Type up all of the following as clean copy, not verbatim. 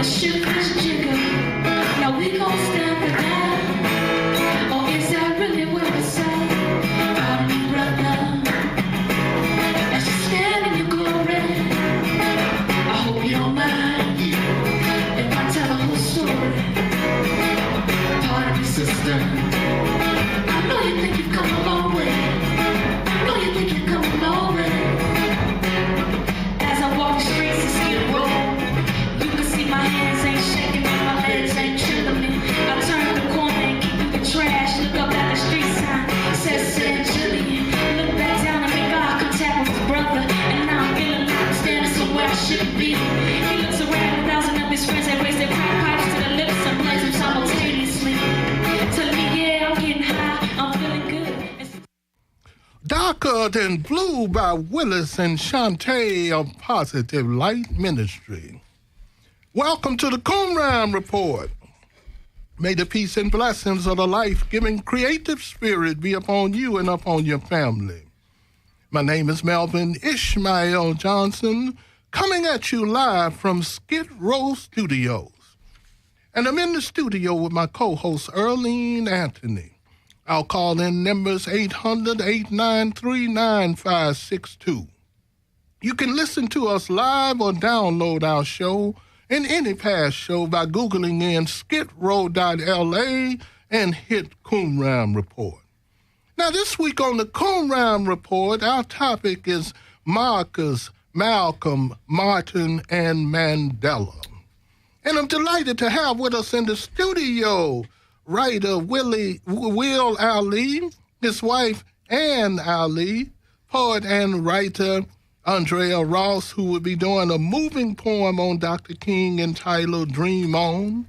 gonna shoot this jigger. Now we gon' stand for that. Or is that really what we say? Pardon me, brother. As you stand in your glory, I hope you don't mind if I tell a whole story. Pardon me, sister. I know you think you've come a long way. I know you think you've come a long way. As I walk the streets of Skidrow, you can see my hands ain't shaking and my legs ain't trembling. I turn the corner and keep through the trash. Look up at the street sign, said Jillian. Look back down and make eye contact with his brother. And now I'm feeling like I'm standing somewhere I shouldn't be. He looks around, 1,000 of his friends that raise their crack pipes to the lips and blaze them simultaneously. Telling me, yeah, I'm getting high, I'm feeling good. Darker Than Blue by Willis and Shantae of Positive Light Ministry. Welcome to the Qumran Report. May the peace and blessings of the life-giving creative spirit be upon you and upon your family. My name is Melvin Ishmael Johnson, coming at you live from Skidrow Studios. And I'm in the studio with my co-host, Earlene Anthony. I'll call in numbers 800-893-9562. You can listen to us live or download our show and any past show by Googling in skidrow.la and hit Qumran Report. Now, this week on the Qumran Report, our topic is Marcus, Malcolm, Martin, and Mandela. And I'm delighted to have with us in the studio writer Will Ali, his wife Ann Ali, poet and writer Andrea Ross, who will be doing a moving poem on Dr. King entitled Dream On.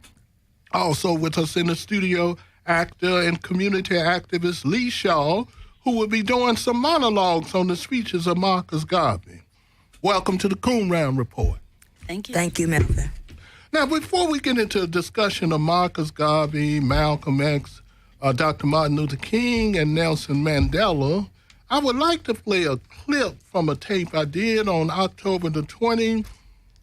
Also with us in the studio, actor and community activist Lee Shaw, who will be doing some monologues on the speeches of Marcus Garvey. Welcome to the Qumran Report. Thank you. Thank you, Melvin. Now, before we get into a discussion of Marcus Garvey, Malcolm X, Dr. Martin Luther King, and Nelson Mandela, I would like to play a clip from a tape I did on October the 20th,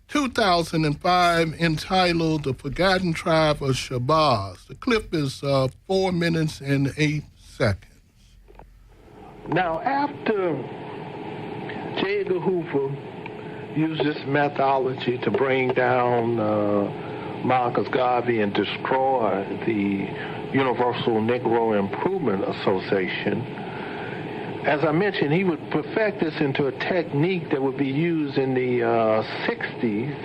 2005, entitled The Forgotten Tribe of Shabazz. The clip is 4 minutes and 8 seconds. Now, after J. Edgar Hoover used this methodology to bring down Marcus Garvey and destroy the Universal Negro Improvement Association, as I mentioned, he would perfect this into a technique that would be used in the 60s,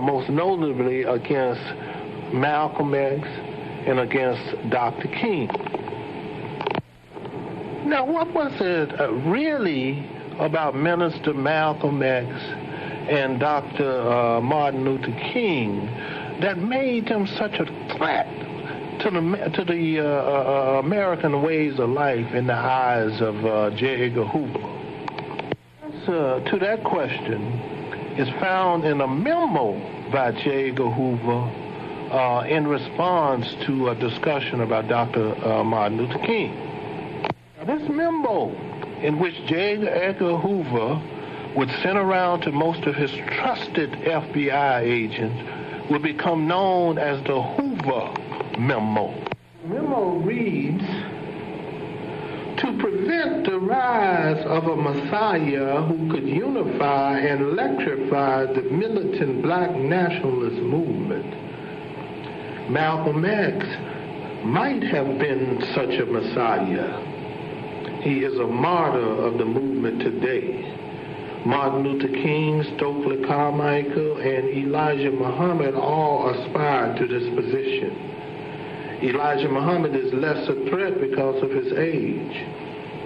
most notably against Malcolm X and against Dr. King. Now, what was it really about Minister Malcolm X and Dr. Martin Luther King that made them such a threat to the American ways of life in the eyes of J. Edgar Hoover? To that question is found in a memo by J. Edgar Hoover in response to a discussion about Dr. Martin Luther King. Now, this memo, in which J. Edgar Hoover would send around to most of his trusted FBI agents, would become known as the Hoover Memo. The memo reads, to prevent the rise of a messiah who could unify and electrify the militant black nationalist movement, Malcolm X might have been such a messiah. He is a martyr of the movement today. Martin Luther King, Stokely Carmichael, and Elijah Muhammad all aspired to this position. Elijah Muhammad is less a threat because of his age.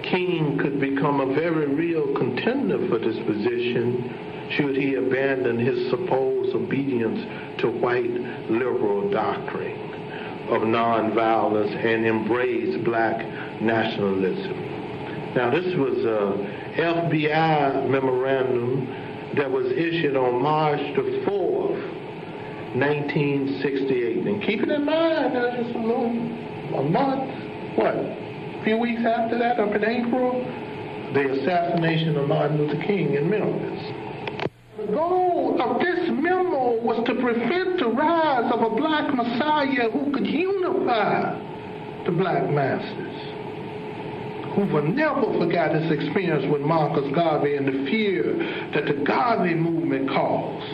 King could become a very real contender for this position should he abandon his supposed obedience to white liberal doctrine of nonviolence and embrace black nationalism. Now, this was a FBI memorandum that was issued on March the 4th, 1968. And keep it in mind, just a month, a few weeks after that, up in April, the assassination of Martin Luther King in Memphis. The goal of this memo was to reflect the rise of a black messiah who could unify the black masses, who will never forget his experience with Marcus Garvey and the fear that the Garvey movement caused.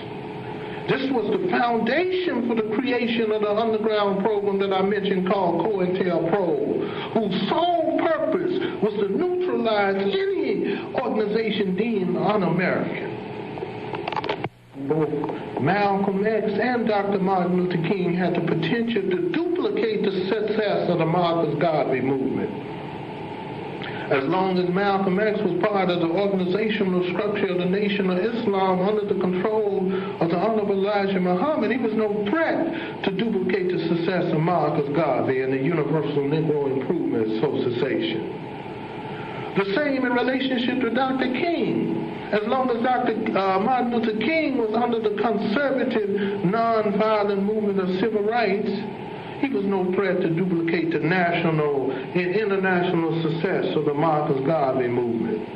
This was the foundation for the creation of the underground program that I mentioned called COINTELPRO, whose sole purpose was to neutralize any organization deemed un-American. Both Malcolm X and Dr. Martin Luther King had the potential to duplicate the success of the Marcus Garvey movement. As long as Malcolm X was part of the organizational structure of the Nation of Islam under the control of the Honorable Elijah Muhammad, he was no threat to duplicate the success of Marcus Garvey and the Universal Negro Improvement Association. The same in relationship to Dr. King. As long as Dr. Martin Luther King was under the conservative, nonviolent movement of civil rights, he was no threat to duplicate the national and international success of the Marcus Garvey movement.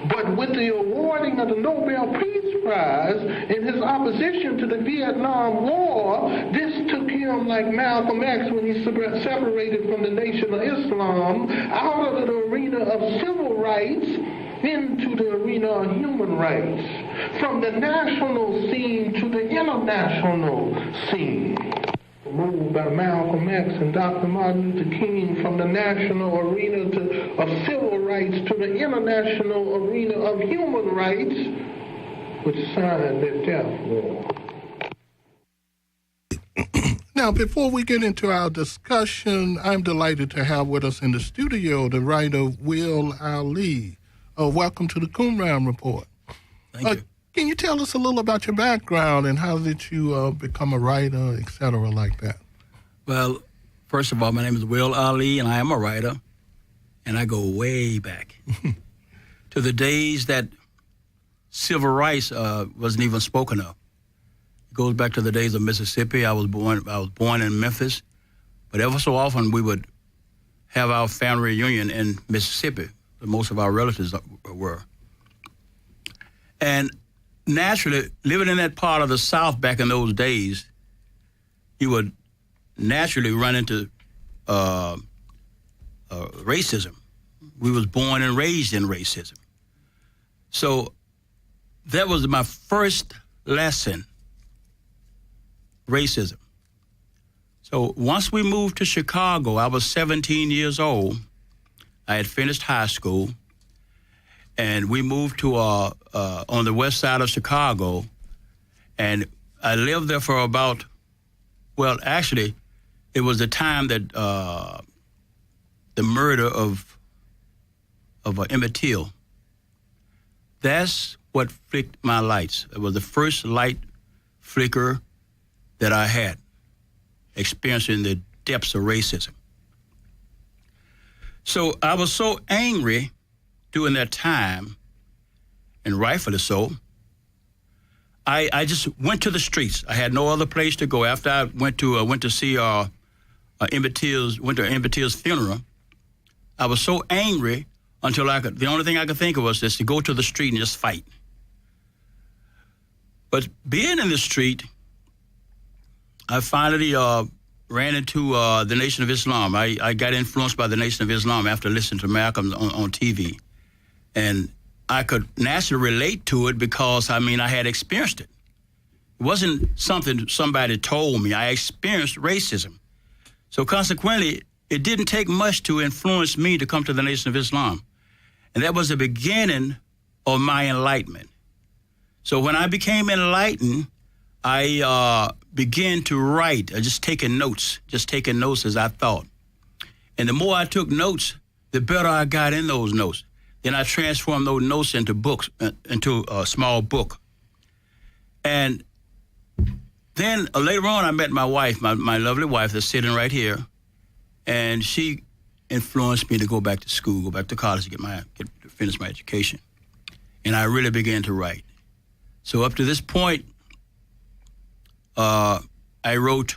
But with the awarding of the Nobel Peace Prize in his opposition to the Vietnam War, this took him, like Malcolm X when he separated from the Nation of Islam, out of the arena of civil rights into the arena of human rights, from the national scene to the international scene. Moved by Malcolm X and Dr. Martin Luther King from the national arena of civil rights to the international arena of human rights, which signed their death warrant. Now, before we get into our discussion, I'm delighted to have with us in the studio the writer Will Ali. Welcome to the Qumran Report. Thank you. Can you tell us a little about your background and how did you become a writer, et cetera, like that? Well, first of all, my name is Will Ali, and I am a writer, and I go way back to the days that civil rights wasn't even spoken of. It goes back to the days of Mississippi. I was born in Memphis, but ever so often we would have our family reunion in Mississippi. Most of our relatives were. And naturally, living in that part of the South back in those days, you would naturally run into racism. We was born and raised in racism. So that was my first lesson, racism. So once we moved to Chicago, I was 17 years old. I had finished high school, and we moved to on the west side of Chicago, and I lived there for about, well, actually, it was the time that the murder of Emmett Till. That's what flicked my lights. It was the first light flicker that I had, experiencing the depths of racism. So I was so angry during that time, and rightfully so. I just went to the streets. I had no other place to go. After I went to see Emmett Till's funeral, I was so angry until the only thing I could think of was just to go to the street and just fight. But being in the street, I finally ran into the Nation of Islam. I got influenced by the Nation of Islam after listening to Malcolm on TV. And I could naturally relate to it because, I had experienced it. It wasn't something somebody told me. I experienced racism. So consequently, it didn't take much to influence me to come to the Nation of Islam. And that was the beginning of my enlightenment. So when I became enlightened, I began to write, just taking notes as I thought. And the more I took notes, the better I got in those notes. Then I transformed those notes into books, into a small book. And then later on, I met my wife, my lovely wife that's sitting right here. And she influenced me to go back to school, go back to college to finish my education. And I really began to write. So up to this point, I have written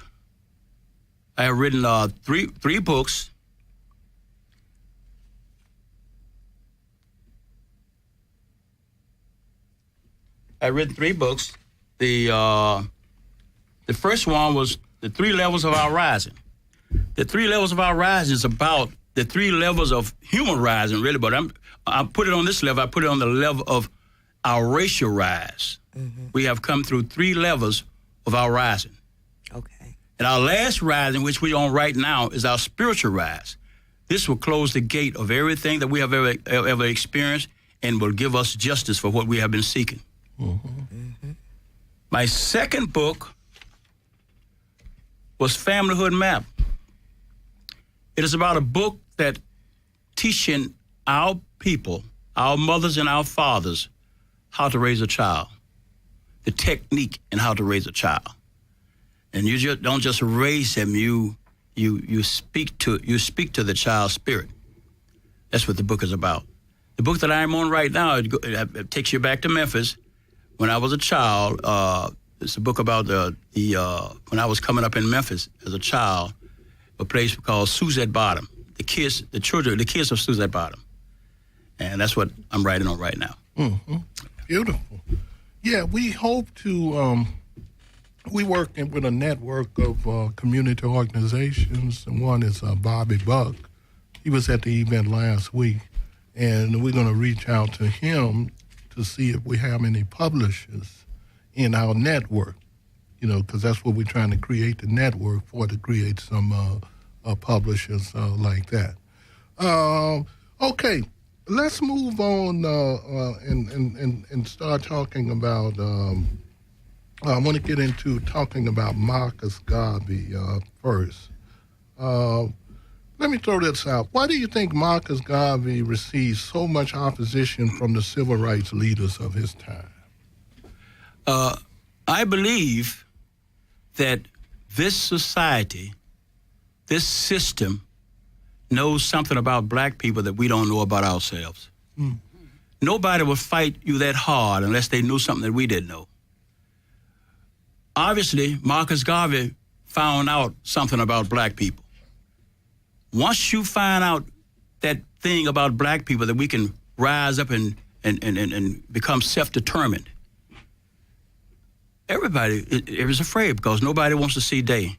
three books. I've written 3 books. The The first one was the 3 levels of our rising. The 3 levels of our rising is about the 3 levels of human rising, really, but I put it on this level. I put it on the level of our racial rise. We have come through 3 levels of our rising. Okay. And our last rising, which we're on right now, is our spiritual rise. This will close the gate of everything that we have ever experienced and will give us justice for what we have been seeking. My second book was Familyhood Map. It is about a book that teaching our people, our mothers and our fathers, how to raise a child, the technique in how to raise a child. And you just don't just raise them, you speak to the child's spirit. That's what the book is about. The book that I'm on right now, it takes you back to Memphis. When I was a child, it's a book about when I was coming up in Memphis as a child, a place called Suzette Bottom. The kids of Suzette Bottom. And that's what I'm writing on right now. Beautiful. Yeah, we hope to, we work with a network of community organizations, and one is Bobby Buck. He was at the event last week, and we're going to reach out to him to see if we have any publishers in our network, because that's what we're trying to create, the network for, to create some publishers like that. Okay, let's move on and start talking about, I want to get into talking about Marcus Garvey first. Let me throw this out. Why do you think Marcus Garvey received so much opposition from the civil rights leaders of his time? I believe that this society, this system, knows something about black people that we don't know about ourselves. Nobody would fight you that hard unless they knew something that we didn't know. Obviously, Marcus Garvey found out something about black people. Once you find out that thing about black people, that we can rise up and become self-determined, everybody is afraid because nobody wants to see day.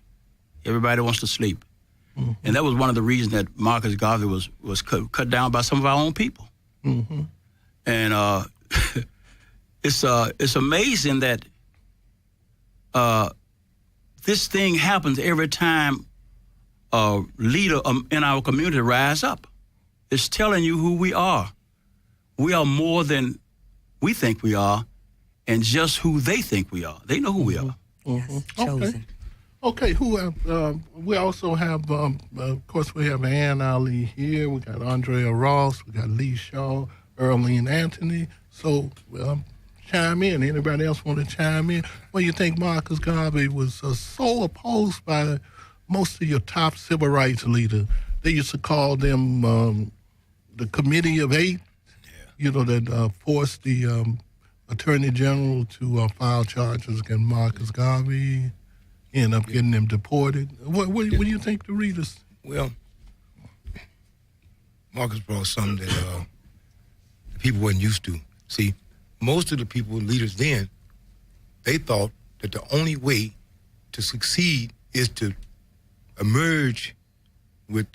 Everybody wants to sleep. And that was one of the reasons that Marcus Garvey was cut down by some of our own people. And it's amazing that this thing happens every time a leader in our community rise up. It's telling you who we are. We are more than we think we are, and just who they think we are. They know who we are. Yes, chosen. Okay, we also have, of course, we have Ann Ali here. We got Andrea Ross. We got Lee Shaw, Earlene Anthony. So chime in. Anybody else want to chime in? Well, you think Marcus Garvey was so opposed by most of your top civil rights leaders? They used to call them the Committee of Eight, that forced the Attorney General to file charges against Marcus Garvey, end up getting them deported. What do you think the readers? Well, Marcus brought something that people wasn't used to. See, most of the people, leaders then, they thought that the only way to succeed is to emerge with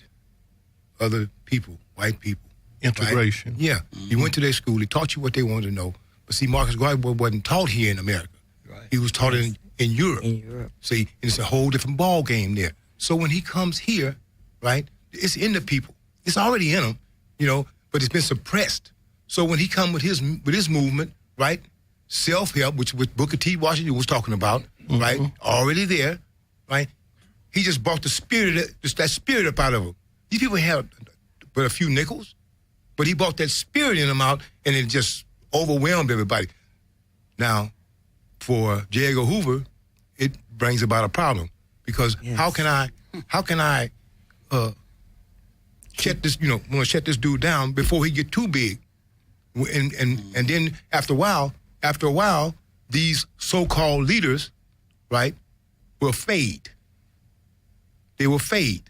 other people, white people. Integration. Right? Yeah. You went to their school, they taught you what they wanted to know. But see, Marcus Garvey wasn't taught here in America. Right. He was taught in Europe. In Europe. See, and it's a whole different ball game there. So when he comes here, right, it's in the people. It's already in them, but it's been suppressed. So when he come with his movement, right, self-help, which Booker T. Washington was talking about, right, already there, right, he just brought the spirit, that spirit up out of them. These people had but a few nickels, but he brought that spirit in them out, and it just overwhelmed everybody. Now, for J. Edgar Hoover, it brings about a problem because how can I shut this, want to shut this dude down before he get too big? And then after a while, these so-called leaders, right, will fade. They will fade.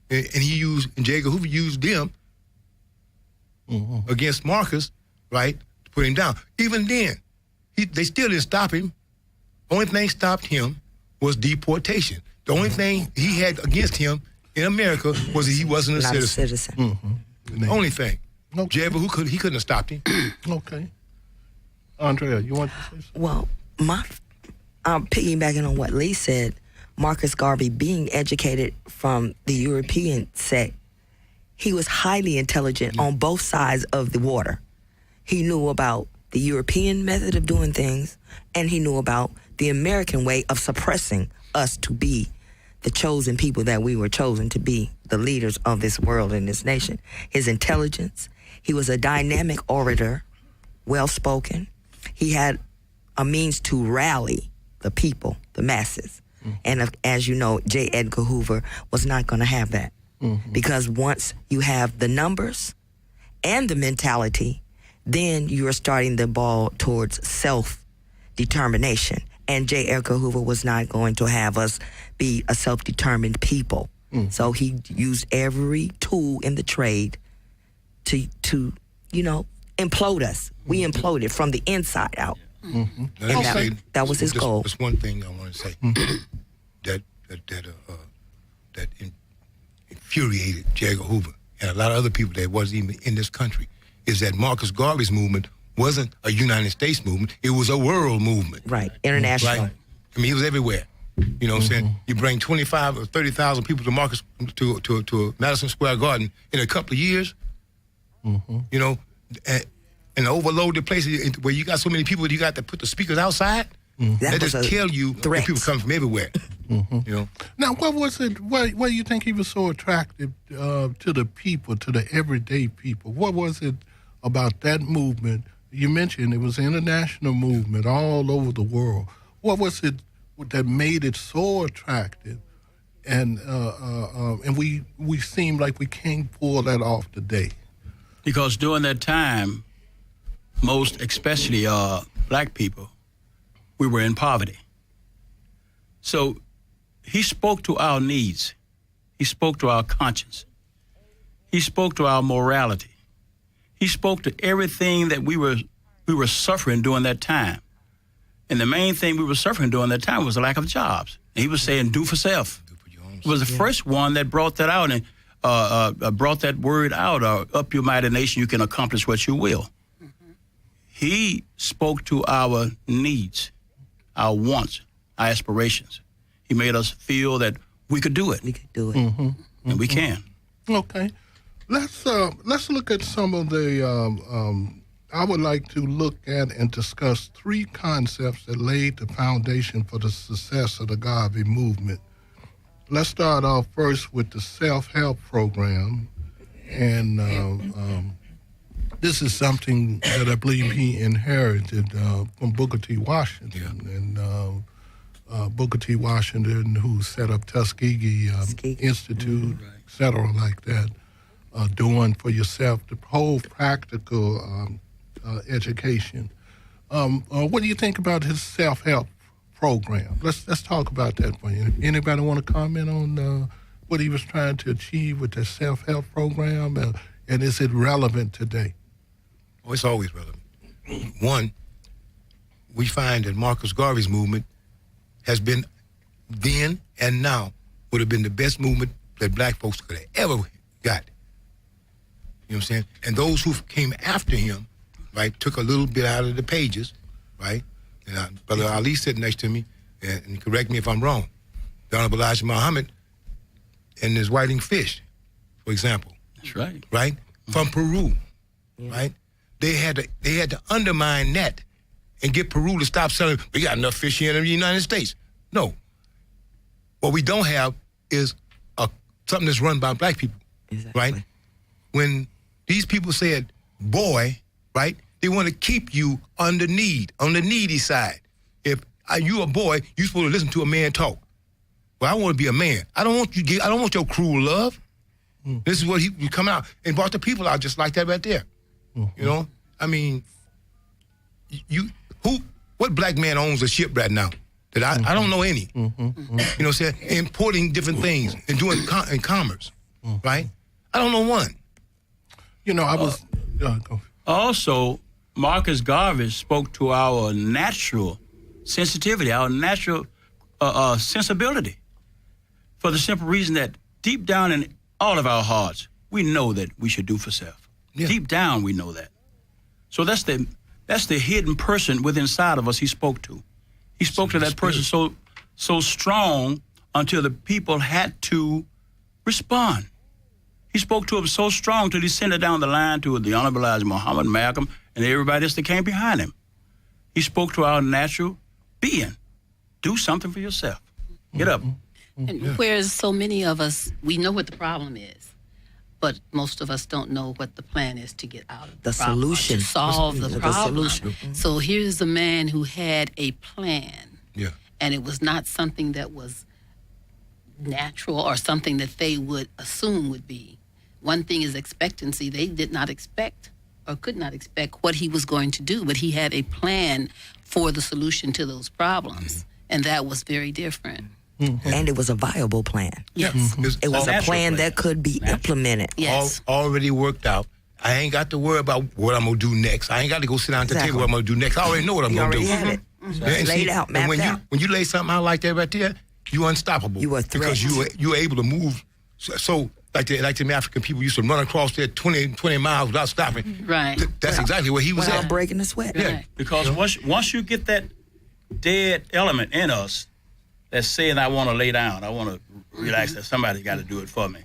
And J. Edgar Hoover used them against Marcus, right, to put him down. Even then, they still didn't stop him. Only thing stopped him was deportation. The only thing he had against him in America was that he wasn't a Not citizen. a citizen. Mm-hmm. The only thing. Okay. J. Edgar Hoover, he couldn't have stopped him. Okay. Andrea, you want to say something? Well, I'm piggybacking on what Lee said. Marcus Garvey, being educated from the European sect, he was highly intelligent on both sides of the water. He knew about the European method of doing things, and he knew about the American way of suppressing us to be the chosen people that we were chosen to be, the leaders of this world and this nation. His intelligence, he was a dynamic orator, well-spoken. He had a means to rally the people, the masses. And as you know, J. Edgar Hoover was not going to have that. Because once you have the numbers and the mentality, then you are starting the ball towards self-determination. And J. Edgar Hoover was not going to have us be a self-determined people. So he used every tool in the trade to implode us. We imploded from the inside out. That was his goal. Just one thing I want to say that infuriated J. Edgar Hoover and a lot of other people that wasn't even in this country is that Marcus Garvey's movement wasn't a United States movement. It was a world movement. Right, international. Right? I mean, it was everywhere. You know what I'm saying? You bring 25 or 30,000 people to Madison Square Garden in a couple of years, you know, and overload the places where you got so many people, you got to put the speakers outside. That just tell you that people come from everywhere. You know. Now, what was it? Why do you think he was so attractive to the people, to the everyday people? What was it about that movement? You mentioned it was an international movement all over the world. What was it that made it so attractive? And we seem like we can't pull that off today. Because during that time, most especially black people, we were in poverty. So he spoke to our needs. He spoke to our conscience. He spoke to our morality. He spoke to everything that we were suffering during that time. And the main thing we were suffering during that time was the lack of jobs. And he was saying, do for self. He was the first one that brought that out and brought that word out, up your mighty nation, you can accomplish what you will. He spoke to our needs, our wants, our aspirations. He made us feel that we could do it. We could do it. And we can. Okay. Let's look at some of the, I would like to look at and discuss 3 concepts that laid the foundation for the success of the Garvey movement. Let's start off first with the self-help program. And this is something that I believe he inherited from Booker T. Washington. And Booker T. Washington, who set up Tuskegee Institute, et cetera, like that. Doing for yourself the whole practical education. What do you think about his self-help program? Let's talk about that for you. Anybody want to comment on what he was trying to achieve with the self-help program, and is it relevant today? Oh, it's always relevant. One, we find that Marcus Garvey's movement has been then and now would have been the best movement that black folks could have ever got. You know what I'm saying? And those who came after him, right, took a little bit out of the pages, right? And Brother Ali sitting next to me, and correct me if I'm wrong. The Honorable Elijah Muhammad and his whiting fish, for example. That's right. Right? From Peru, right? They had to undermine that and get Peru to stop selling. We got enough fish here in the United States. No. What we don't have is something that's run by black people, right? When these people said, boy, right, they want to keep you on the needy side. If you a boy, you supposed to listen to a man talk. Well, I want to be a man. I don't want your cruel love. This is what he come out and brought the people out just like that right there. You know, I mean, what black man owns a ship right now? That I don't know any. You know what I'm saying? Importing different things and doing in commerce, right? I don't know one. You know, I was go. Also, Marcus Garvey spoke to our natural sensitivity, our natural sensibility, for the simple reason that deep down in all of our hearts, we know that we should do for self. Yeah. Deep down, we know that. So that's the hidden person within inside of us he spoke to. He spoke to that person so strong until the people had to respond. He spoke to him so strong till he sent it down the line to the Honorable Elijah Muhammad, Malcolm, and everybody else that came behind him. He spoke to our natural being. Do something for yourself. Get up. And whereas so many of us, we know what the problem is, but most of us don't know what the plan is to get out of The problem, solution. to solve the problem. solution. So here's a man who had a plan, Yeah. and it was not something that was natural or something that they would assume would be. One thing is expectancy. They did not expect or could not expect what he was going to do, but he had a plan for the solution to those problems, and that was very different. And it was a viable plan. Yes. It was a natural plan plan. that could be implemented. Yes. Already worked out. I ain't got to worry about what I'm going to do next. I ain't got to go sit down at the Exactly. table what I'm going to do next. I already know what I'm You going to already do. had it. Yeah, and Laid out, and mapped when out. you lay something out like that right there, you're unstoppable. You are a threat. Because you're able to move. So like the African people used to run across there 20 miles without stopping. Right. That's exactly where he was Without at. breaking a sweat. Yeah. Right. Because once you get that dead element in us that's saying, I want to lay down, I want to relax, that somebody got to do it for me.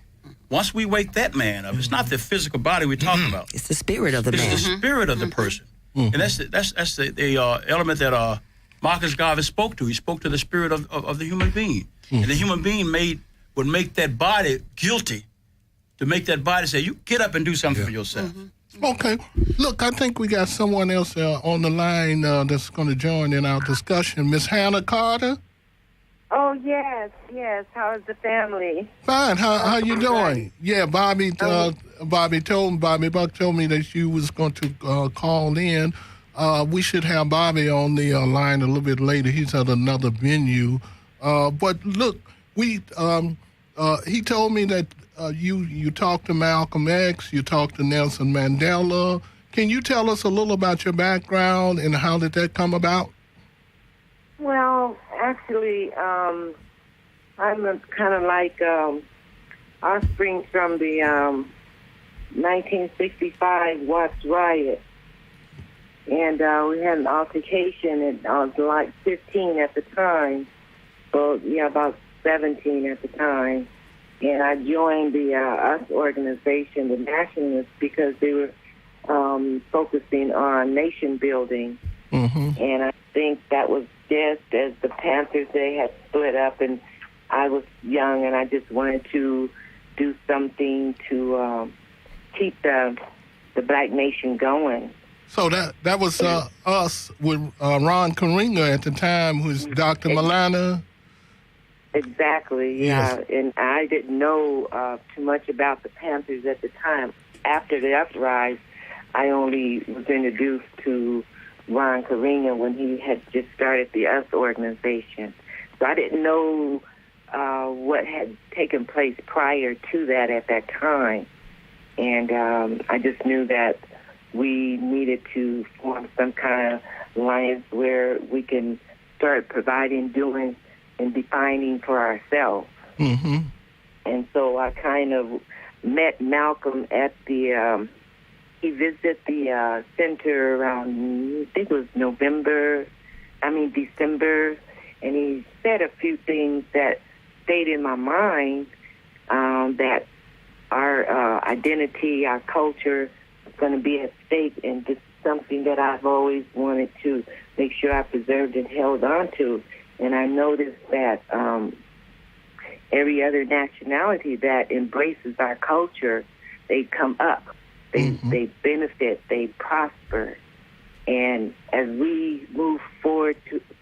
Once we wake that man up, it's not the physical body we're talking about. It's the spirit of the It's man. the spirit of the person. And that's the element that Marcus Garvey spoke to. He spoke to the spirit of the human being. And the human being would make that body guilty, to make that body say, you get up and do something for yourself. Okay. Look, I think we got someone else on the line that's going to join in our discussion. Miss Hannah Carter? Oh, yes. How is the family? Fine. How you doing? Yeah, Bobby Buck told me that you was going to call in. We should have Bobby on the line a little bit later. He's at another venue. But look, he told me that you talked to Malcolm X, you talked to Nelson Mandela. Can you tell us a little about your background and how did that come about? Well, actually, I'm kind of like offspring from the 1965 Watts riot. And we had an altercation, and I was like 15 at the time. Well, yeah, about 17 at the time. And I joined the US organization, the Nationalists, because they were focusing on nation building. And I think that was just as the Panthers, they had split up, and I was young, and I just wanted to do something to keep the black nation going. So that was us with Ron Karinga at the time, who's Dr. Malana. Exactly, yeah. Yes. And I didn't know too much about the Panthers at the time. After the uprise, I only was introduced to Ron Karinga when he had just started the US organization. So I didn't know what had taken place prior to that at that time. And I just knew that we needed to form some kind of alliance where we can start providing, doing, and defining for ourselves. And so I kind of met Malcolm at the, he visited the center around, I think it was December, and he said a few things that stayed in my mind, that our identity, our culture is going to be at stake, and just something that I've always wanted to make sure I preserved and held on to. And I noticed that every other nationality that embraces our culture, they come up, they benefit, they prosper. And as we move forward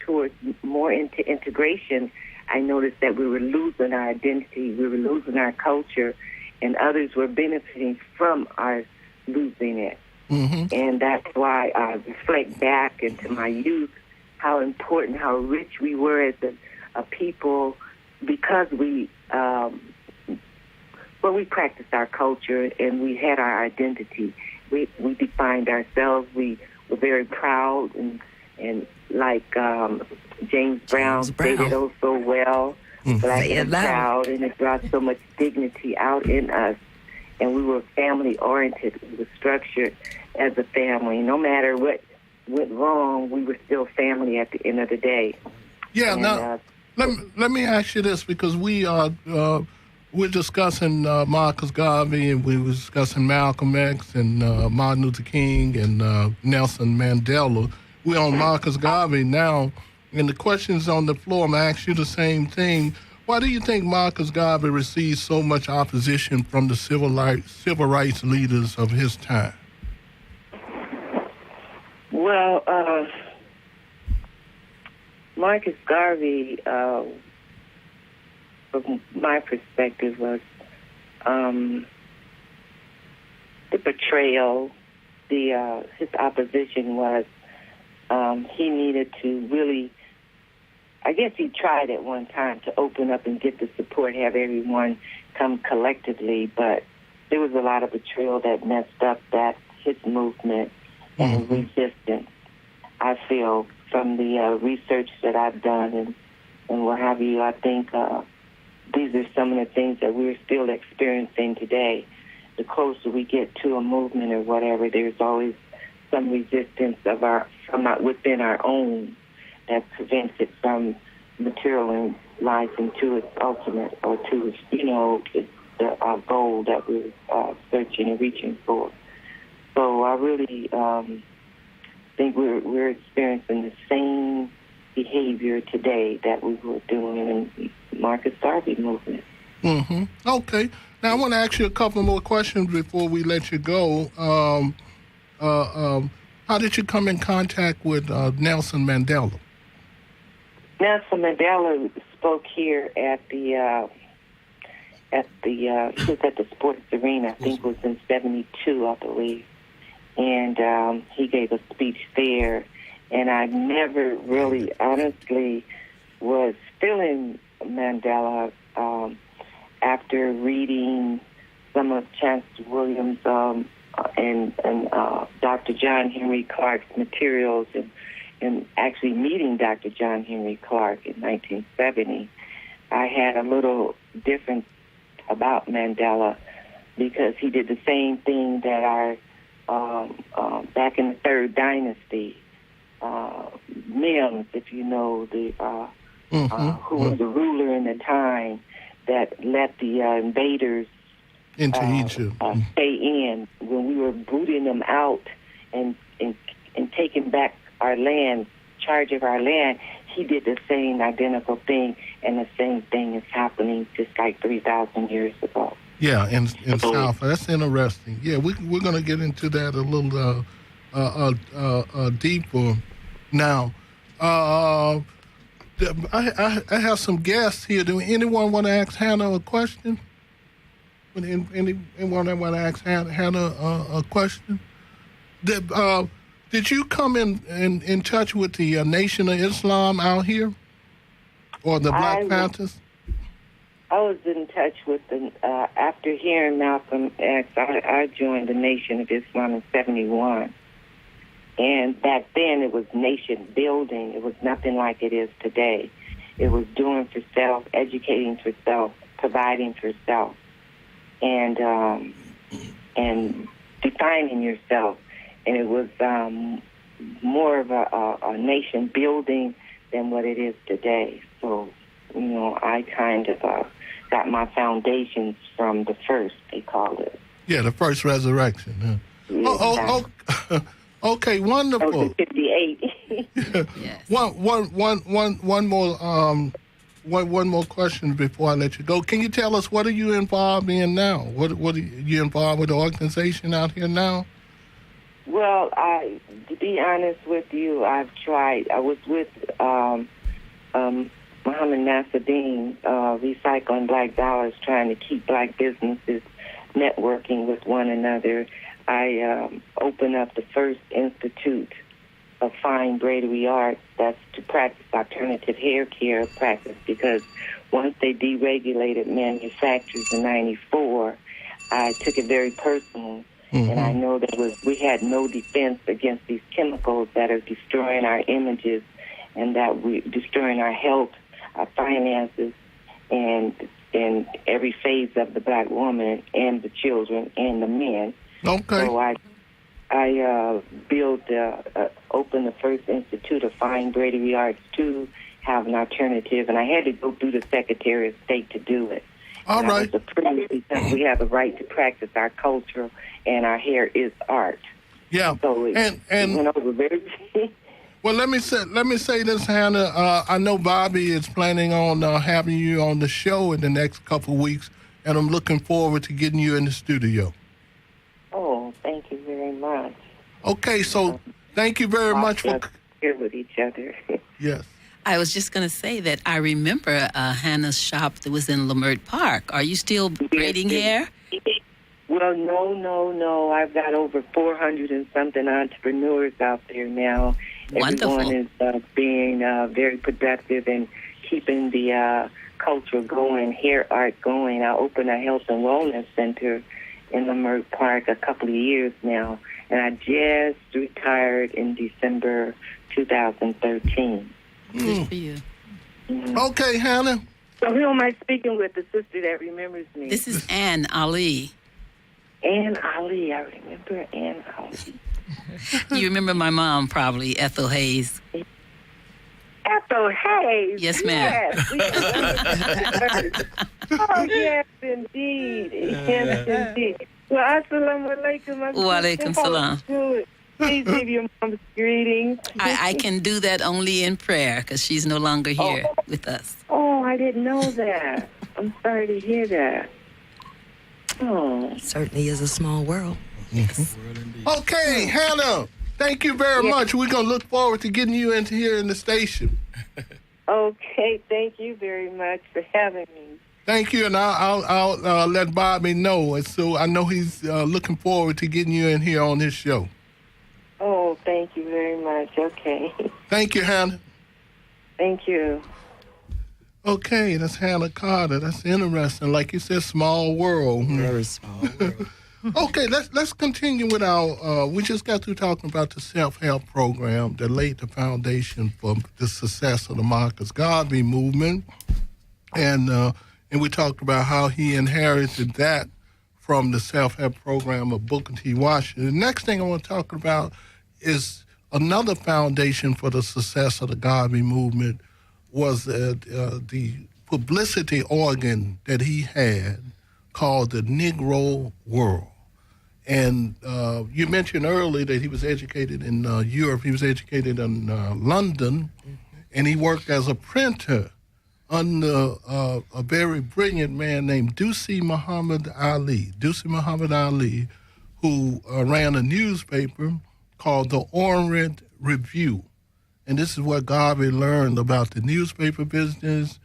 towards more into integration, I noticed that we were losing our identity, we were losing our culture, and others were benefiting from our losing it. And that's why I reflect back into my youth, how important, how rich we were as a people, because we practiced our culture and we had our identity. We defined ourselves. We were very proud and and like James Brown stated oh so well, black Say it and loud. proud, and it brought so much dignity out in us. And we were family-oriented. We were structured as a family. No matter what went wrong, we were still family at the end of the day. Yeah, And, now, let me ask you this, because we're discussing Marcus Garvey, and we were discussing Malcolm X and Martin Luther King and Nelson Mandela. We're on Marcus Garvey now, and the question's on the floor. I'm going to ask you the same thing. Why do you think Marcus Garvey received so much opposition from the civil rights leaders of his time? Well, Marcus Garvey, from my perspective, was the betrayal. His opposition was he needed to really, I guess he tried at one time to open up and get the support, have everyone come collectively, but there was a lot of betrayal that messed up his movement and resistance. I feel from the research that I've done and what have you, I think these are some of the things that we're still experiencing today. The closer we get to a movement or whatever, there's always some resistance within our own that prevents it from materializing to its ultimate or to our goal that we're searching and reaching for. So I really think we're experiencing the same behavior today that we were doing in the Marcus Garvey movement. Mm-hmm. Okay. Now I want to ask you a couple more questions before we let you go. How did you come in contact with Nelson Mandela? Nelson Mandela spoke here at the he was at the sports arena. I think it was in '72, I believe, and he gave a speech there. And I never really, honestly, was feeling Mandela after reading some of Chancellor Williams and Dr. John Henry Clark's materials and actually meeting Dr. John Henry Clark in 1970, I had a little difference about Mandela because he did the same thing that our back in the Third Dynasty, Mims, if you know, who was the ruler in the time that let the invaders into Egypt stay in when we were booting them out and taking back our land, charge of our land. He did the same identical thing, and the same thing is happening just like 3,000 years ago. Yeah, in South. That's interesting. Yeah, we're going to get into that a little deeper now. I have some guests here. Do anyone want to ask Hannah a question? Anyone that want to ask Hannah a question? Did you come in touch with the Nation of Islam out here, or the Black Panthers? I was in touch with after hearing Malcolm X, I joined the Nation of Islam in '71. And back then it was nation building. It was nothing like it is today. It was doing for self, educating for self, providing for self, and defining yourself. And it was more of a nation building than what it is today. So, I kind of got my foundations from the first, they called it. Yeah, the first resurrection. Yeah. Okay, wonderful. That was in '58. Yes. One more question before I let you go. Can you tell us, what are you involved in now? What are you involved with the organization out here now? Well, to be honest with you, I've tried. I was with Muhammad Nasruddin, recycling black dollars, trying to keep black businesses networking with one another. I opened up the first institute of fine braidery arts that's to practice alternative hair care practice, because once they deregulated manufacturers in '94, I took it very personal And I know we had no defense against these chemicals that are destroying our images and that we destroying our health, our finances, and in every phase of the black woman and the children and the men. Okay. So I opened the first institute of fine braiding arts to have an alternative, and I had to go through the Secretary of State to do it. All right. I was approved because we have a right to practice our culture, and our hair is art. Yeah. So it went over very. Well, let me say this, Hannah. I know Bobby is planning on having you on the show in the next couple of weeks, and I'm looking forward to getting you in the studio. Oh, thank you very much. Okay, so thank you very much for here with each other. Yes. I was just going to say that I remember Hannah's shop that was in Lamert Park. Are you still braiding hair? Well, no. I've got over 400 and something entrepreneurs out there now. Wonderful. Everyone is being very productive and keeping the culture going, hair art going. I opened a health and wellness center in Lamert Park a couple of years now, and I just retired in December 2013. Good for you. Okay, Hannah. So who am I speaking with? The sister that remembers me. This is Ann Ali. Ann Ali. I remember Ann Ali. You remember my mom, probably, Ethel Hayes. Ethel Hayes. Yes, ma'am. Yes, oh, yes, indeed. Yes, indeed. Well, assalamu alaikum. Wa alaikum salam. Please give your mom's greetings. I can do that only in prayer because she's no longer here with us. Oh, I didn't know that. I'm sorry to hear that. Oh. Certainly is a small world. Okay, Hannah. Thank you very much. We're gonna look forward to getting you into here in the station. Okay, thank you very much for having me. Thank you, and I'll let Bobby know. And so I know he's looking forward to getting you in here on his show. Oh, thank you very much. Okay. Thank you, Hannah. Thank you. Okay, that's Hannah Carter. That's interesting. Like you said, small world. Very small world. Okay, let's continue with our. We just got through talking about the self-help program that laid the foundation for the success of the Marcus Garvey movement, and we talked about how he inherited that from the self-help program of Booker T. Washington. The next thing I want to talk about is another foundation for the success of the Garvey movement was the publicity organ that he had called the Negro World. And you mentioned earlier that he was educated in Europe. He was educated in London, and he worked as a printer under a very brilliant man named Deucey Muhammad Ali. Deucey Muhammad Ali, who ran a newspaper called the Orient Review. And this is what Garvey learned about the newspaper business.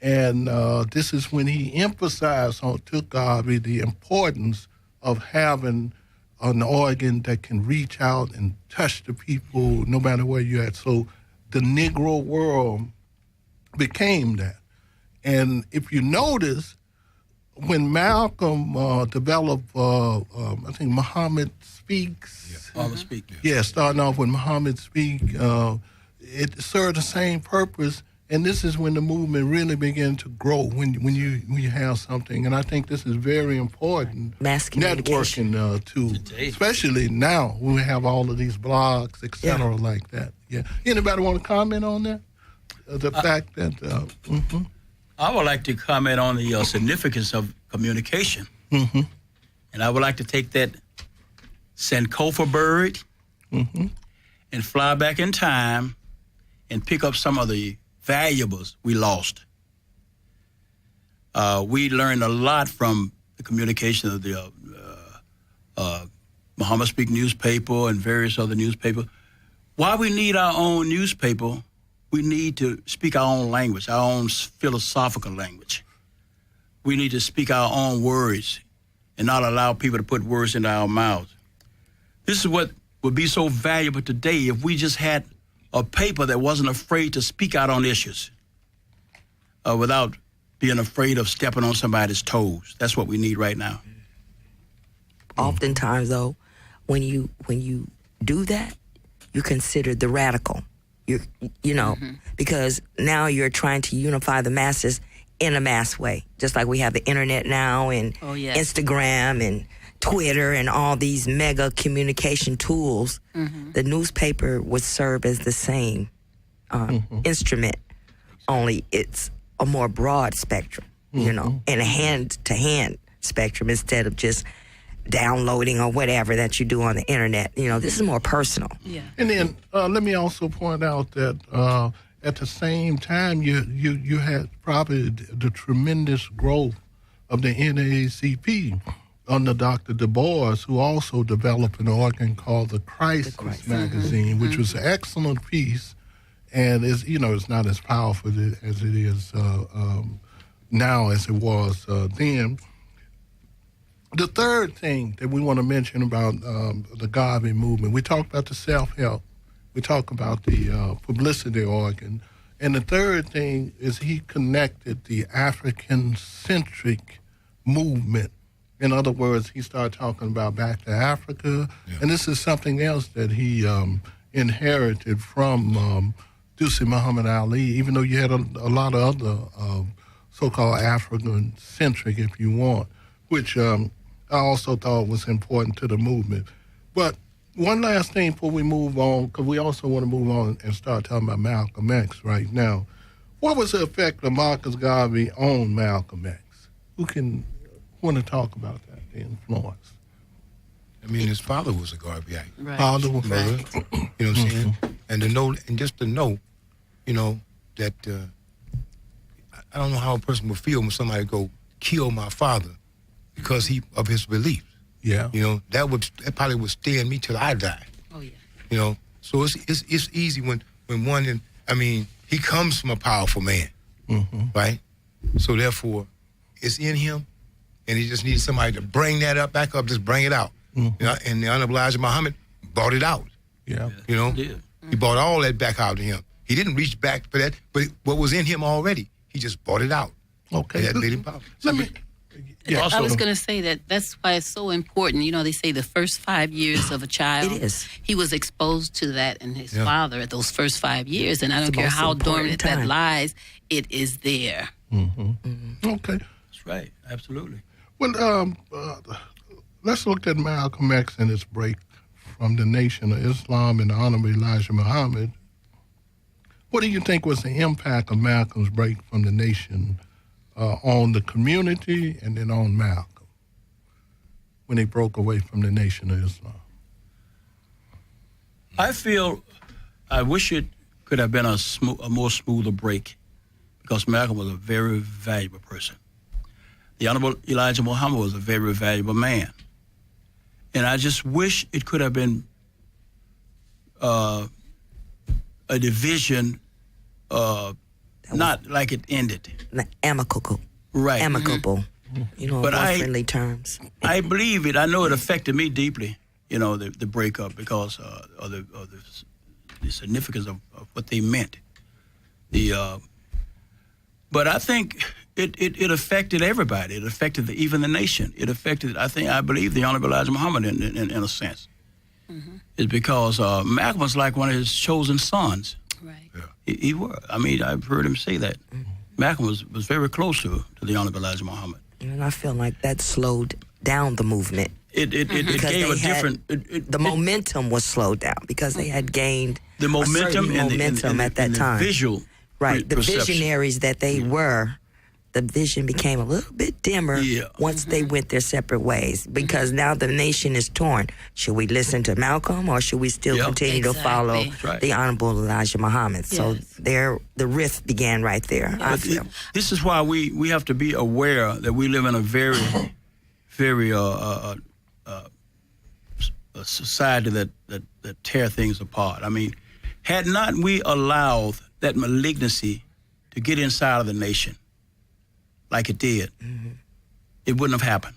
And this is when he emphasized to Garvey the importance of having an organ that can reach out and touch the people no matter where you're at. So the Negro world became that. And if you notice, when Malcolm developed, I think Muhammad Speaks. Muhammad Speak. Yeah, starting off with Muhammad Speak, it served the same purpose. And this is when the movement really began to grow, when you have something. And I think this is very important. Mass communication. Networking, too, especially now when we have all of these blogs, et cetera, like that. Yeah. Anybody want to comment on that? The fact that... I would like to comment on the significance of communication. And I would like to take that Sankofa bird and fly back in time and pick up some of the valuables we lost. We learned a lot from the communication of the Muhammad Speak newspaper and various other newspapers. Why we need our own newspaper, we need to speak our own language, our own philosophical language. We need to speak our own words and not allow people to put words into our mouths. This is what would be so valuable today if we just had a paper that wasn't afraid to speak out on issues without being afraid of stepping on somebody's toes. That's what we need right now. Oftentimes, though, when you do that, you're considered the radical. You know, because now you're trying to unify the masses in a mass way. Just like we have the internet now and Instagram and Twitter and all these mega communication tools. The newspaper would serve as the same instrument, only it's a more broad spectrum, you know, and a hand-to-hand spectrum instead of just downloading or whatever that you do on the internet. You know, this is more personal. Yeah. And then let me also point out that at the same time, you had probably the tremendous growth of the NAACP under Dr. Du Bois, who also developed an organ called the Crisis magazine, which was an excellent piece, and is it's not as powerful as it is now as it was then. The third thing that we want to mention about the Garvey movement, we talked about the self-help, we talked about the publicity organ, and the third thing is he connected the African-centric movement. In other words, he started talking about back to Africa, and this is something else that he inherited from Deuce Muhammad Ali, even though you had a lot of other so-called African-centric, if you want, which I also thought was important to the movement. But one last thing before we move on, because we also want to move on and start talking about Malcolm X right now. What was the effect of Marcus Garvey on Malcolm X? Who want to talk about that, the influence? I mean, his father was a Garveyite. Right. Father was Mother, you know what I'm saying? And to know, and just to know, that I don't know how a person would feel when somebody go kill my father because of his beliefs. Yeah. That probably would stay in me till I die. Oh yeah. So it's easy when one, he comes from a powerful man, right? So therefore, it's in him, and he just needs somebody to bring that back up, just bring it out. And the Honorable Elijah Muhammad brought it out. Yeah. He brought all that back out to him. He didn't reach back for that, but what was in him already, he just brought it out. Okay. And that made him powerful. Let me. Yeah. I was going to say that's why it's so important. They say the first 5 years of a child. It is. He was exposed to that and his Yeah. father at those first 5 years, and I don't the care most how important dormant that time. lies, it is there. Okay. That's right. Absolutely. Well, let's look at Malcolm X and his break from the Nation of Islam and the Honorable Elijah Muhammad. What do you think was the impact of Malcolm's break from the Nation on the community and then on Malcolm when he broke away from the Nation of Islam? I wish it could have been a more smoother break because Malcolm was a very valuable person. The Honorable Elijah Muhammad was a very valuable man. And I just wish it could have been a division, not like it ended. Amicable. Right. Amicable. But on friendly terms. I believe it. I know it affected me deeply, the breakup because of the significance of what they meant. But I think it affected everybody. It affected even the nation. It affected, I believe, the Honorable Elijah Muhammad in a sense. It's because Malcolm was like one of his chosen sons. Right. Yeah. He was. I've heard him say that. Malcolm was very close to the Honorable Elijah Muhammad. And I feel like that slowed down the movement. It Because gave a they had- different... The momentum was slowed down because they had gained the momentum a certain momentum at that time. The visual Right, the perception. visionaries that they were, the vision became a little bit dimmer once they went their separate ways because now the nation is torn. Should we listen to Malcolm or should we still continue to follow Exactly. Right. the Honorable Elijah Muhammad? So Yes. the rift began right there, I feel. This is why we have to be aware that we live in a very, very a society that tear things apart. Had not we allowed that malignancy to get inside of the nation like it did, it wouldn't have happened.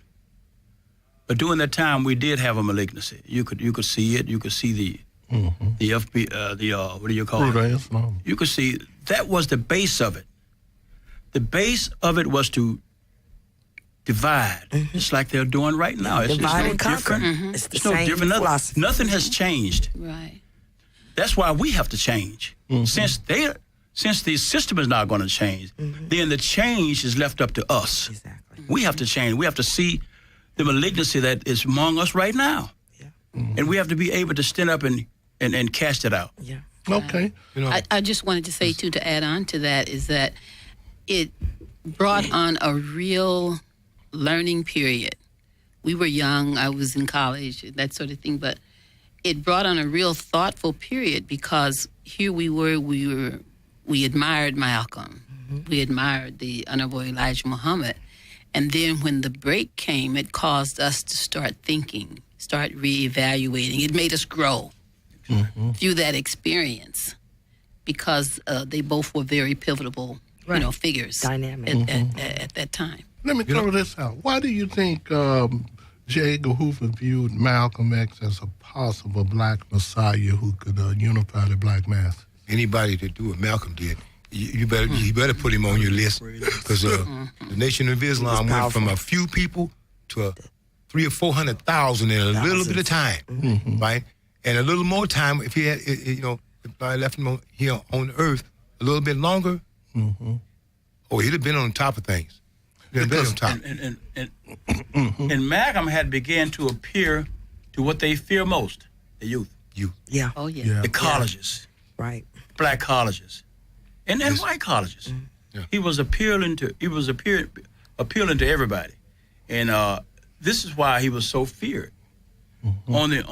But during that time, we did have a malignancy. You could see it. You could see the what do you call Fruit it? of Islam. You could see that was the base of it. The base of it was to divide, just like they're doing right now. It's Divide no and conquer. different. It's the It's no same different. philosophy. Nothing has changed. Right. That's why we have to change. Since the system is not going to change, then the change is left up to us. Exactly. We have to change. We have to see the malignancy that is among us right now. Yeah. And we have to be able to stand up and cast it out. Yeah. Okay. You know, I just wanted to say, too, to add on to that, is that it brought on a real learning period. We were young, I was in college, that sort of thing, but it brought on a real thoughtful period because here we admired Malcolm. We admired the Honorable Elijah Muhammad. And then when the break came, it caused us to start thinking, start reevaluating. It made us grow through that experience because they both were very pivotal, figures Dynamic. at that time. Let me throw this out. Why do you think J. Edgar Hoover viewed Malcolm X as a possible black messiah who could unify the black mass? anybody to do what Malcolm did, you better put him on your list because the Nation of Islam went from a few people to 300,000 or 400,000 in a little bit of time, right? And a little more time if he had, if I left him here on Earth a little bit longer, he'd have been on top of things. He'd have been on top. And Malcolm had began to appear to what they fear most, the youth. Yeah. Oh, yeah. The colleges. Right. Black colleges. And white colleges. Yeah. He was appealing to everybody. And this is why he was so feared. On the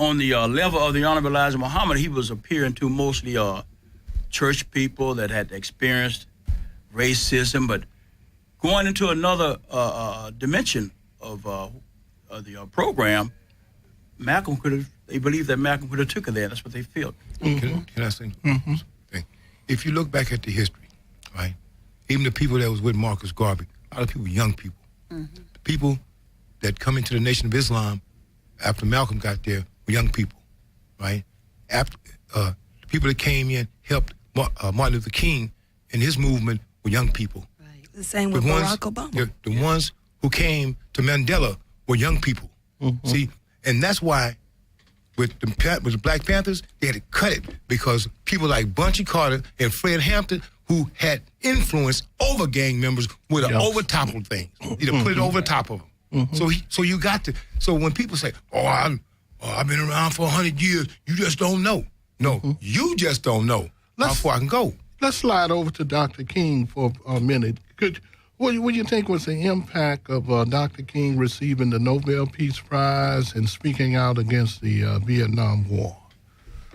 level of the Honorable Elijah Muhammad, he was appearing to mostly church people that had experienced racism, but going into another dimension of the program, Malcolm could have. They believed that Malcolm could have took her there. That's what they felt. Can I say something? If you look back at the history, right, even the people that was with Marcus Garvey, a lot of people were young people. The people that come into the Nation of Islam after Malcolm got there were young people, right? After the people that came in helped Martin Luther King in his movement were young people. Right. The same with Barack Obama. The ones who came to Mandela were young people. See, and that's why with the Black Panthers, they had to cut it because people like Bunchy Carter and Fred Hampton, who had influence over gang members, would have overtoppled things. You'd have put it over top of them. So you got to. So when people say, I've been around for 100 years, you just don't know. No, you just don't know how far I can go. Let's slide over to Dr. King for a minute. What do you think was the impact of Dr. King receiving the Nobel Peace Prize and speaking out against the Vietnam War?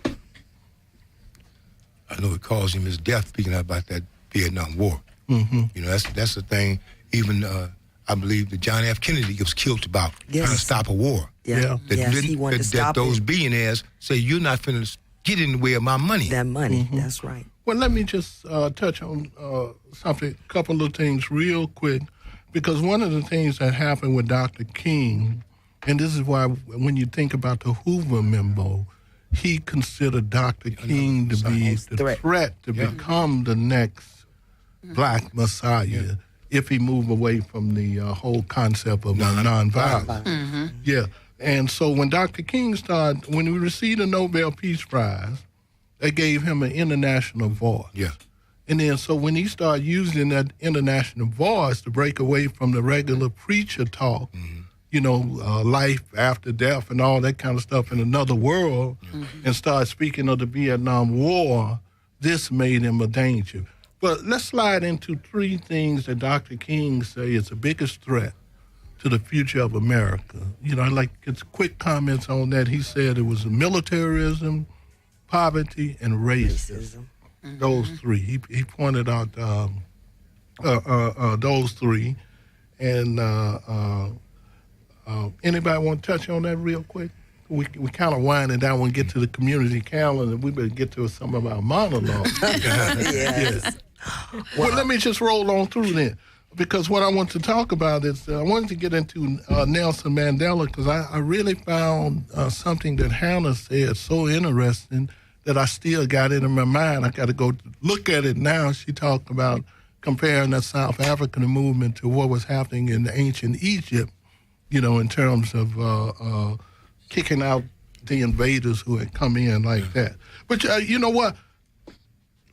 I know it caused him his death speaking out about that Vietnam War. That's the thing. Even I believe that John F. Kennedy was killed about trying to stop a war. Yeah. He wanted to stop those it. billionaires say, you're not finna get in the way of my money. That money, that's right. Well, let me just touch on a couple of things real quick, because one of the things that happened with Dr. King, and this is why when you think about the Hoover memo, he considered Dr. King to be the threat to become the next black messiah if he moved away from the whole concept of nonviolence. Yeah. And so when Dr. King when we received the Nobel Peace Prize, they gave him an international voice. Yeah. And then so when he started using that international voice to break away from the regular preacher talk, life after death and all that kind of stuff in another world, and start speaking of the Vietnam War, this made him a danger. But let's slide into three things that Dr. King say is the biggest threat to the future of America. I'd like to get quick comments on that. He said it was militarism, poverty, and racism. Those three. He pointed out those three. And anybody want to touch on that real quick? We kind of winding down when we get to the community calendar. We better get to some of our monologues. Yes. Well, let me just roll on through then. Because what I want to talk about is I wanted to get into Nelson Mandela because I really found something that Hannah said so interesting that I still got it in my mind. I got to go look at it now. She talked about comparing the South African movement to what was happening in ancient Egypt, in terms of kicking out the invaders who had come in like that. But you know what?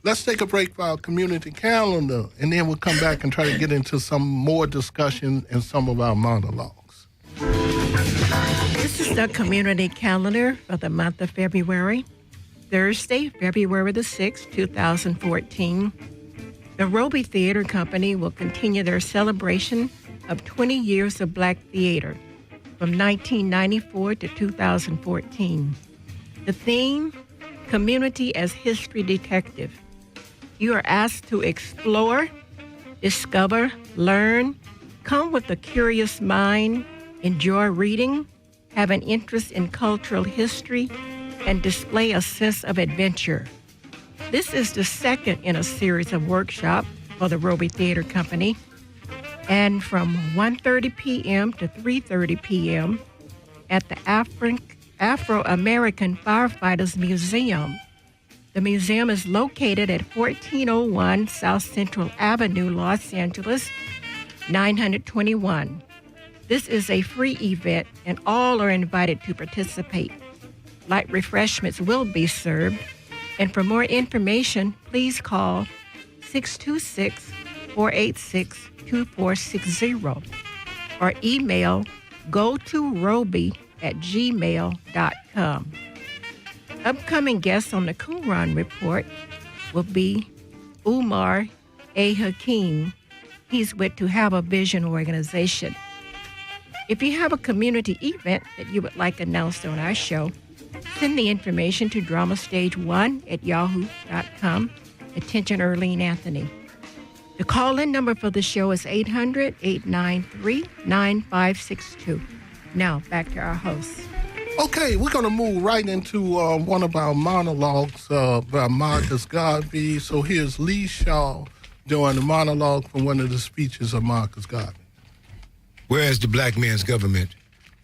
Let's take a break for our community calendar, and then we'll come back and try to get into some more discussion and some of our monologues. This is the community calendar for the month of February. Thursday, February the 6th, 2014. The Roby Theater Company will continue their celebration of 20 years of Black theater from 1994 to 2014. The theme, Community as History Detective. You are asked to explore, discover, learn, come with a curious mind, enjoy reading, have an interest in cultural history, and display a sense of adventure. This is the second in a series of workshops for the Roby Theater Company. And from 1:30 p.m. to 3:30 p.m. at the Afro-American Firefighters Museum. The museum is located at 1401 South Central Avenue, Los Angeles, 921. This is a free event, and all are invited to participate. Light refreshments will be served, and for more information, please call 626-486-2460 or email gotoroby@gmail.com. Upcoming guests on the Qumran Report will be Umar A. Hakim. He's with To Have a Vision organization. If you have a community event that you would like announced on our show, send the information to dramastage1@yahoo.com. Attention, Earlene Anthony. The call-in number for the show is 800-893-9562. Now, back to our hosts. Okay, we're going to move right into one of our monologues by Marcus Garvey. So here's Lee Shaw doing the monologue from one of the speeches of Marcus Garvey. Where is the black man's government?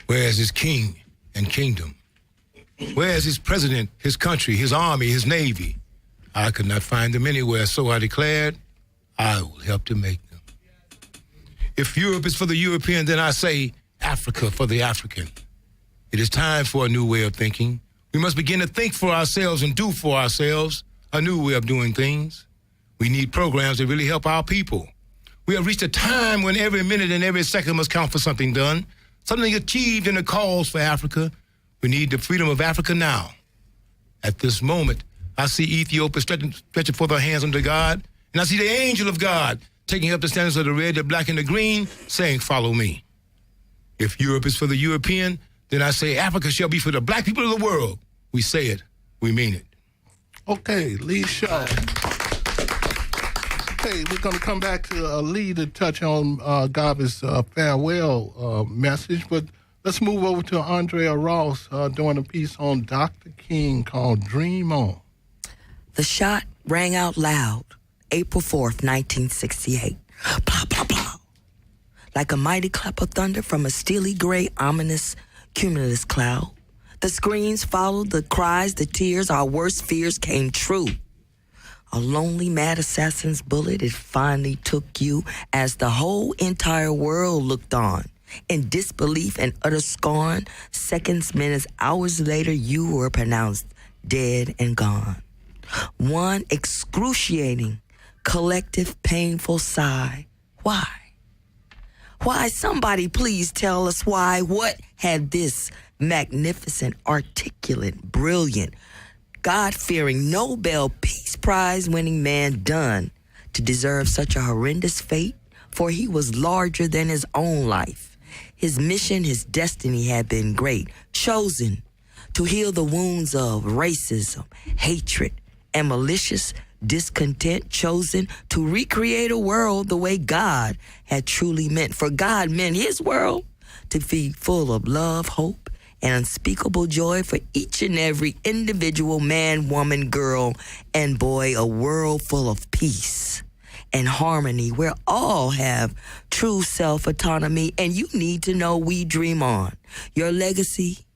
Where is his king and kingdom? Where is his president, his country, his army, his navy? I could not find them anywhere, so I declared, I will help to make them. If Europe is for the European, then I say Africa for the African. It is time for a new way of thinking. We must begin to think for ourselves and do for ourselves a new way of doing things. We need programs that really help our people. We have reached a time when every minute and every second must count for something done, something achieved in the cause for Africa. We need the freedom of Africa now. At this moment, I see Ethiopia stretching forth her hands unto God, and I see the angel of God taking up the standards of the red, the black, and the green, saying, follow me. If Europe is for the European, then I say Africa shall be for the black people of the world. We say it, we mean it. Okay, Lee Shaw. Okay, we're going to come back to Lee to touch on Garvey's farewell message, but let's move over to Andrea Ross doing a piece on Dr. King called Dream On. The shot rang out loud, April 4th, 1968. Blah, blah, blah. Like a mighty clap of thunder from a steely gray, ominous cumulus cloud. The screams followed, the cries, the tears, our worst fears came true. A lonely, mad assassin's bullet, it finally took you as the whole entire world looked on. In disbelief and utter scorn, seconds, minutes, hours later, you were pronounced dead and gone. One excruciating, collective, painful sigh. Why? Why? Somebody please tell us why. What had this magnificent, articulate, brilliant, God-fearing, Nobel Peace Prize-winning man done to deserve such a horrendous fate? For he was larger than his own life. His mission, his destiny had been great, chosen to heal the wounds of racism, hatred, and malicious discontent, chosen to recreate a world the way God had truly meant. For God meant his world to be full of love, hope, and unspeakable joy for each and every individual man, woman, girl, and boy, a world full of peace and harmony where all have true self-autonomy. And you need to know we dream on. Your legacy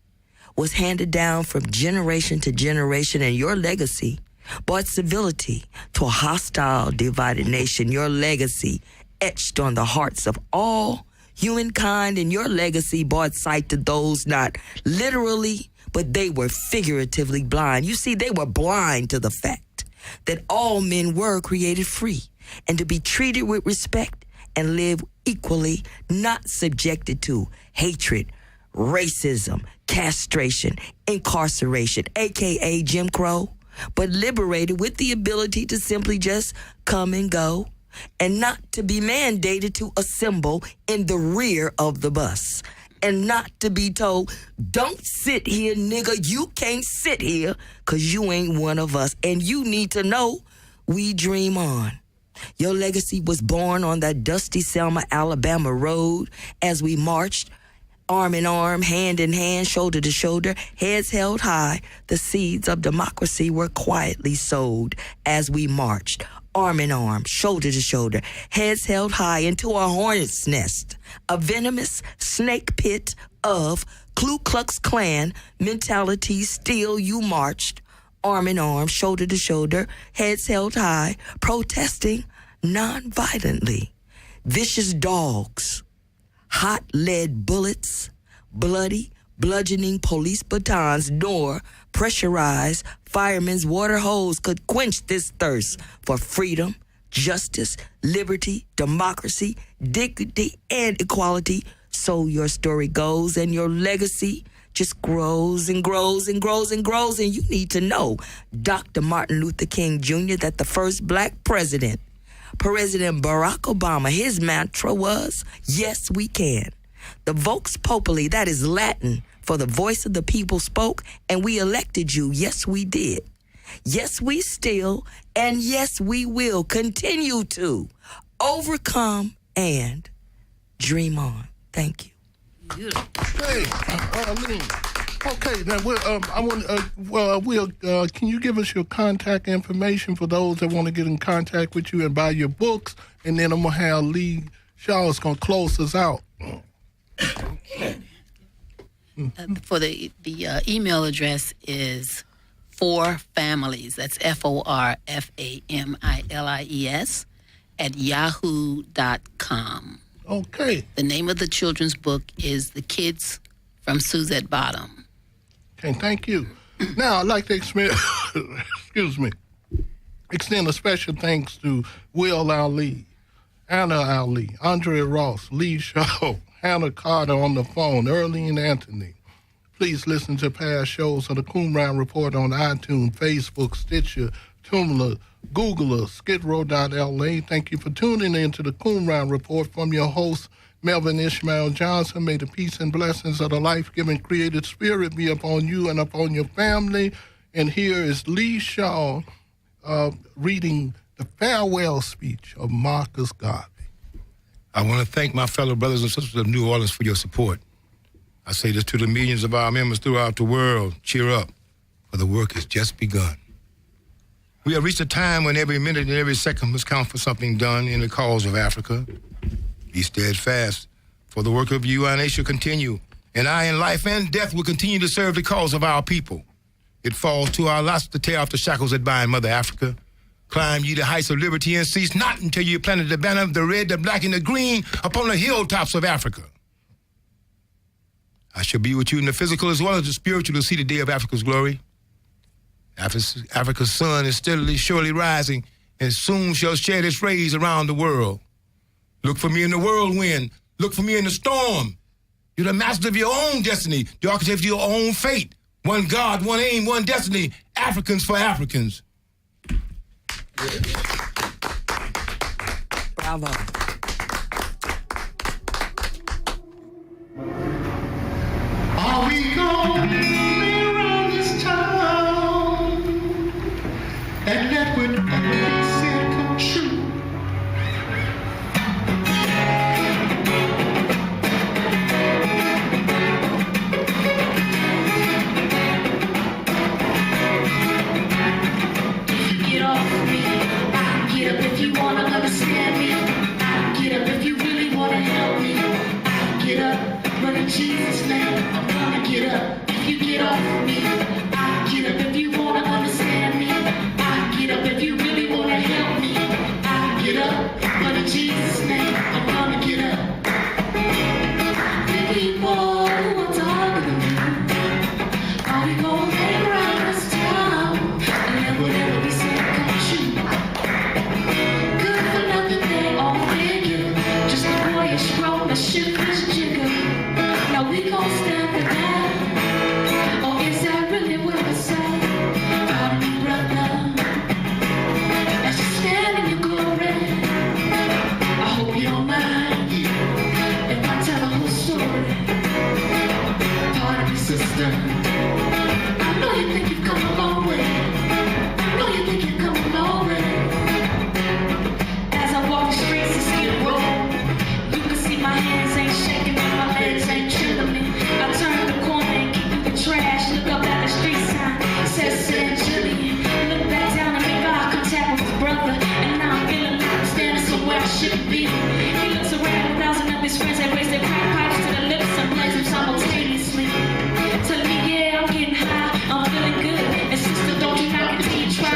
was handed down from generation to generation, and your legacy brought civility to a hostile, divided nation. Your legacy etched on the hearts of all humankind, and your legacy brought sight to those not literally, but they were figuratively blind. You see, they were blind to the fact that all men were created free and to be treated with respect and live equally, not subjected to hatred, racism, castration, incarceration, aka Jim Crow, but liberated with the ability to simply just come and go and not to be mandated to assemble in the rear of the bus and not to be told, don't sit here, nigga, you can't sit here because you ain't one of us. And you need to know we dream on. Your legacy was born on that dusty Selma, Alabama road as we marched arm in arm, hand in hand, shoulder to shoulder, heads held high. The seeds of democracy were quietly sowed as we marched arm in arm, shoulder to shoulder, heads held high into a hornet's nest, a venomous snake pit of Ku Klux Klan mentality. Still you marched arm in arm, shoulder to shoulder, heads held high, protesting non-violently. Vicious dogs, hot lead bullets, bloody, bludgeoning police batons, nor pressurized firemen's water hose could quench this thirst for freedom, justice, liberty, democracy, dignity, and equality. So your story goes and your legacy just grows and grows and grows and grows. And you need to know, Dr. Martin Luther King Jr., that the first black president, President Barack Obama, his mantra was, yes, we can. The Vox Populi, that is Latin for the voice of the people spoke, and we elected you. Yes, we did. Yes, we still, and yes, we will continue to overcome and dream on. Thank you. Hey, Arlene. Okay, now can you give us your contact information for those that want to get in contact with you and buy your books? And then I'm gonna have Lee Shaw's gonna close us out. For the email address is forfamilies. That's FORFAMILIES at yahoo.com. Okay. The name of the children's book is The Kids from Suzette Bottom. Okay, thank you. Now, I'd like to extend a special thanks to Will Ali, Anna Ali, Andrea Ross, Lee Shaw, Hannah Carter on the phone, Earlene Anthony. Please listen to past shows of the Coonrod Report on iTunes, Facebook, Stitcher, Tumblr, Googler, Skidrow.la. Thank you for tuning in to the Coonrod Report from your host, Melvin Ishmael Johnson. May the peace and blessings of the life-giving created spirit be upon you and upon your family. And here is Lee Shaw reading the farewell speech of Marcus Garvey. I want to thank my fellow brothers and sisters of New Orleans for your support. I say this to the millions of our members throughout the world. Cheer up, for the work has just begun. We have reached a time when every minute and every second must count for something done in the cause of Africa. Be steadfast, for the work of UNA shall continue, and I in life and death will continue to serve the cause of our people. It falls to our lots to tear off the shackles that bind Mother Africa. Climb ye the heights of liberty and cease not until you planted the banner of the red, the black, and the green upon the hilltops of Africa. I shall be with you in the physical as well as the spiritual to see the day of Africa's glory. Africa's sun is steadily, surely rising, and soon shall shed its rays around the world. Look for me in the whirlwind. Look for me in the storm. You're the master of your own destiny, the architect of your own fate. One God, one aim, one destiny. Africans for Africans. Bravo. Are we going around this town and let what we said come true? If you get off of me, I can get up if you wanna understand me. I can get up if you really wanna help me. I can get up, but in Jesus' name, I'm gonna get up. If you get off of me, I can get up if you wanna understand me. I ship is jigger. Now we gon' stand for that. Or is that really what we say? Pardon me, brother. As you stand in your glory, I hope you don't mind if I tell a whole story. Pardon me, sister. I know you think you've come a long way. I know you think you've come a long way. As I walk the streets of Skidrow, you can see my hands ain't shaking me, my legs ain't trembling me. I turn the corner and keep through the trash. Look up at the street sign, says San Julian. Look back down and make eye contact with his brother. And now I'm feeling like I'm standing somewhere I shouldn't be. He looks around, 1,000 of his friends that raise their crack pipes to their lips and plays them simultaneously. Tell me, yeah, I'm getting high, I'm feeling good. And sister, don't you knock it till you try.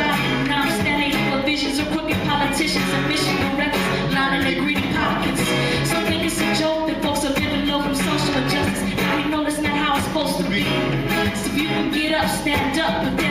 Now I'm standing here with visions of crooked politicians and mission directors lining their greedy pockets. Some think it's a joke that folks are living low from social injustice. Now you know that's not how it's supposed to be. So if you can get up, stand up.